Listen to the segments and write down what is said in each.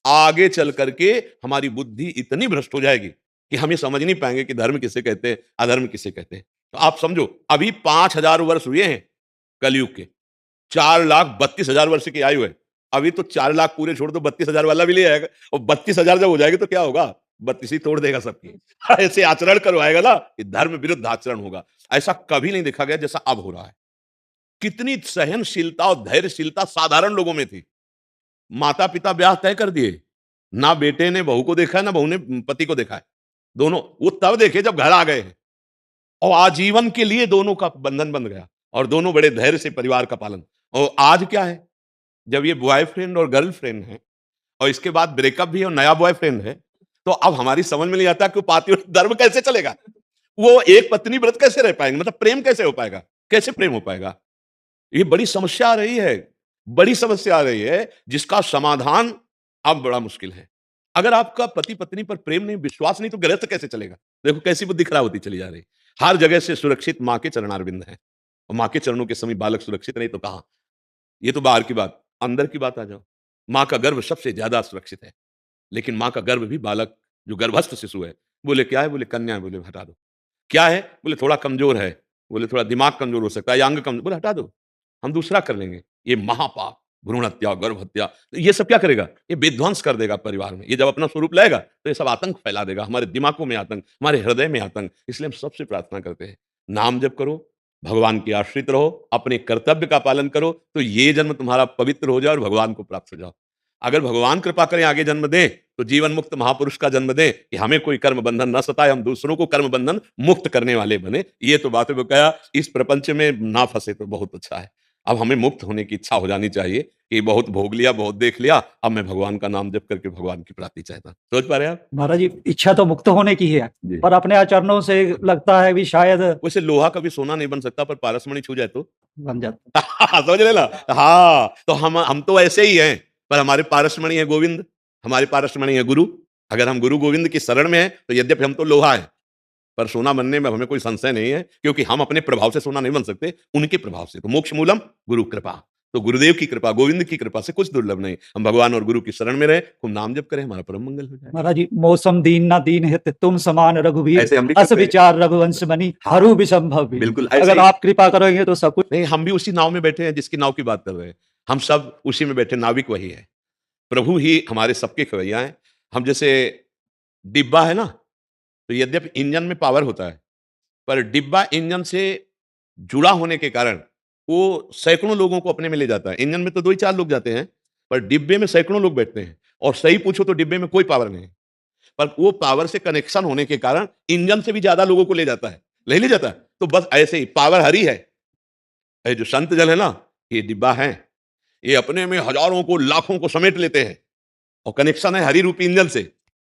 आगे चल करके हमारी बुद्धि इतनी भ्रष्ट हो जाएगी कि हम ये समझ नहीं पाएंगे कि धर्म किसे कहते हैं, अधर्म किसे कहते हैं। तो आप समझो, अभी 5,000 वर्ष हुए हैं कलयुग के, 4,32,000 वर्ष की आयु है। अभी तो 4 लाख पूरे छोड़ दो, 32,000 वाला भी ले आएगा, और 32,000 जब हो जाएगी तो क्या होगा, 32 ही तोड़ देगा सबकी। ऐसे आचरण करवाएगा ना कि धर्म विरुद्ध आचरण होगा। ऐसा कभी नहीं देखा गया जैसा अब हो रहा है। कितनी सहनशीलता और धैर्यशीलता साधारण लोगों में थी। माता पिता ब्याह तय कर दिए, ना बेटे ने बहू को देखा है, ना बहू ने पति को देखा है। दोनों वो तब देखे जब घर आ गए हैं, और आजीवन के लिए दोनों का बंधन बंध गया, और दोनों बड़े धैर्य से परिवार का पालन। और आज क्या है, जब ये बॉयफ्रेंड और गर्लफ्रेंड है, और इसके बाद ब्रेकअप भी और नया बॉयफ्रेंड है, तो अब हमारी समझ में नहीं आता कि पातिव्रत्य धर्म कैसे चलेगा। वो एक पत्नी व्रत कैसे रह पाएंगे, मतलब प्रेम कैसे हो पाएगा, कैसे प्रेम हो पाएगा। ये बड़ी समस्या आ रही है, बड़ी समस्या आ रही है, जिसका समाधान अब बड़ा मुश्किल है। अगर आपका पति पत्नी पर प्रेम नहीं, विश्वास नहीं, तो गृहस्थ कैसे चलेगा। देखो कैसी बुद्धि खराब होती चली जा रही। हर जगह से सुरक्षित माँ के चरणारविंद है, और माँ के चरणों के समीप बालक सुरक्षित नहीं तो कहां। ये तो बाहर की बात, अंदर की बात आ जाओ। माँ का गर्भ सबसे ज्यादा सुरक्षित है, लेकिन माँ का गर्भ भी बालक, जो गर्भस्थ शिशु है, बोले क्या है, बोले कन्या है, बोले हटा दो। क्या है, बोले थोड़ा कमजोर है, बोले थोड़ा दिमाग कमजोर हो सकता है या अंग कमजोर, बोले हटा दो, हम दूसरा कर लेंगे। ये महापाप, भ्रूण हत्या, गर्भ हत्या, तो ये सब क्या करेगा, ये विध्वंस कर देगा परिवार में। ये जब अपना स्वरूप लाएगा तो ये सब आतंक फैला देगा, हमारे दिमागों में आतंक, हमारे हृदय में आतंक। इसलिए हम सबसे प्रार्थना करते हैं, नाम जप करो, भगवान के आश्रित रहो, अपने कर्तव्य का पालन करो, तो ये जन्म तुम्हारा पवित्र हो जाए और भगवान को प्राप्त हो जाओ। अगर भगवान कृपा करें आगे जन्म दें, तो जीवन मुक्त महापुरुष का जन्म दें कि हमें कोई कर्म बंधन न सताए, हम दूसरों को कर्म बंधन मुक्त करने वाले बने। ये तो बातें बकाया, इस प्रपंच में ना फंसे तो बहुत अच्छा है। अब हमें मुक्त होने की इच्छा हो जानी चाहिए कि बहुत भोग लिया, बहुत देख लिया, अब मैं भगवान का नाम जप करके भगवान की प्राप्ति चाहता हूं। सोच पा रहे हैं आप। महाराज जी, इच्छा तो मुक्त होने की है, जी। पर अपने आचरणों से लगता है भी शायद वैसे लोहा कभी सोना नहीं बन सकता, पर पारसमणि छू जाए तो बन जाता। समझ रहे ना। हाँ, तो हम तो ऐसे ही हैं, पर हमारे पारसमणि है गोविंद, हमारे पारसमणि है गुरु। अगर हम गुरु गोविंद की शरण में हैं, तो यद्यपि हम तो लोहा है, पर सोना बनने में हमें कोई संशय नहीं है, क्योंकि हम अपने प्रभाव से सोना नहीं बन सकते, उनके प्रभाव से। तो मोक्ष मूलम गुरु कृपा, तो गुरुदेव की कृपा, गोविंद की कृपा से कुछ दुर्लभ नहीं। हम भगवान और गुरु की शरण में रहे, खूब नाम जप करें, हमारा परम मंगल हो जाए। महाराज जी, मौसम दीन ना दीन हित तुम समान रघुवीर, ऐसे हम भी अस करते हैं। विचार रघुवंश बनी हरू विसंभव वीर। बिल्कुल ऐसे अगर ही। आप कृपा करोगे तो सब कुछ। नहीं, हम भी उसी नाव में बैठे हैं जिसकी नाव की बात कर रहे हैं। हम सब उसी में बैठे, नाविक वही है। प्रभु ही हमारे सबके खवैया हैं। हम जैसे डिब्बा है ना, तो यद्यपि इंजन में पावर होता है, पर डिब्बा इंजन से जुड़ा होने के कारण वो सैकड़ों लोगों को अपने में ले जाता है। इंजन में तो 2 ही 4 लोग जाते हैं, पर डिब्बे में सैकड़ों लोग बैठते हैं, और सही पूछो तो डिब्बे में कोई पावर नहीं है, पर वो पावर से कनेक्शन होने के कारण इंजन से भी ज्यादा लोगों को ले जाता है, ले जाता है। तो बस ऐसे ही पावर हरी है। ये जो संत जन है ना, ये डिब्बा है, ये अपने में हजारों को, लाखों को समेट लेते हैं, और कनेक्शन है हरि रूपी इंजन से।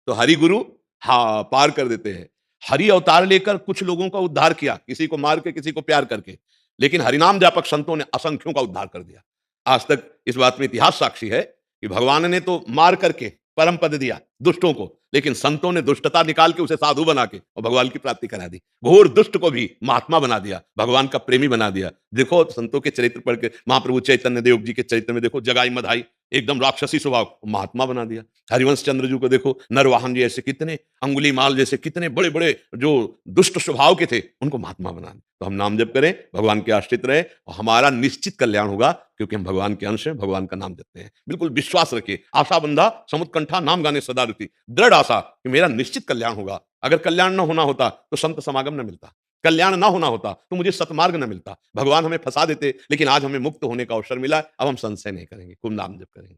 तो हरि गुरु हाँ पार कर देते हैं। हरि अवतार लेकर कुछ लोगों का उद्धार किया, किसी को मार के, किसी को प्यार करके, लेकिन हरिनाम जापक संतों ने असंख्यों का उद्धार कर दिया। आज तक इस बात में इतिहास साक्षी है कि भगवान ने तो मार करके परम पद दिया दुष्टों को, लेकिन संतों ने दुष्टता निकाल के उसे साधु बना के और भगवान की प्राप्ति करा दी। घोर दुष्ट को भी महात्मा बना दिया, भगवान का प्रेमी बना दिया। देखो संतों के चरित्र पढ़ के, महाप्रभु चैतन्य देव जी के चरित्र में देखो, जगाई मधाई एकदम राक्षसी स्वभाव, महात्मा बना दिया। हरिवंश चंद्र जी को देखो, नरवाहन जी ऐसे कितने, अंगुली माल जैसे कितने बड़े बड़े जो दुष्ट स्वभाव के थे, उनको महात्मा बना दिया। तो हम नाम जप करें, भगवान के आश्रित रहे, और हमारा निश्चित कल्याण होगा, क्योंकि हम भगवान के अंश हैं, भगवान का नाम जपते हैं। बिल्कुल विश्वास रखिए, आशा बंधा समुत्कंठा नाम गाने सदा रुति, दृढ़ आशा कि मेरा निश्चित कल्याण होगा। अगर कल्याण न होना होता तो संत समागम न मिलता, कल्याण ना होना होता तो मुझे सतमार्ग न मिलता। भगवान हमें फंसा देते, लेकिन आज हमें मुक्त होने का अवसर मिला, अब हम संशय नहीं करेंगे, खूब नाम जप करेंगे।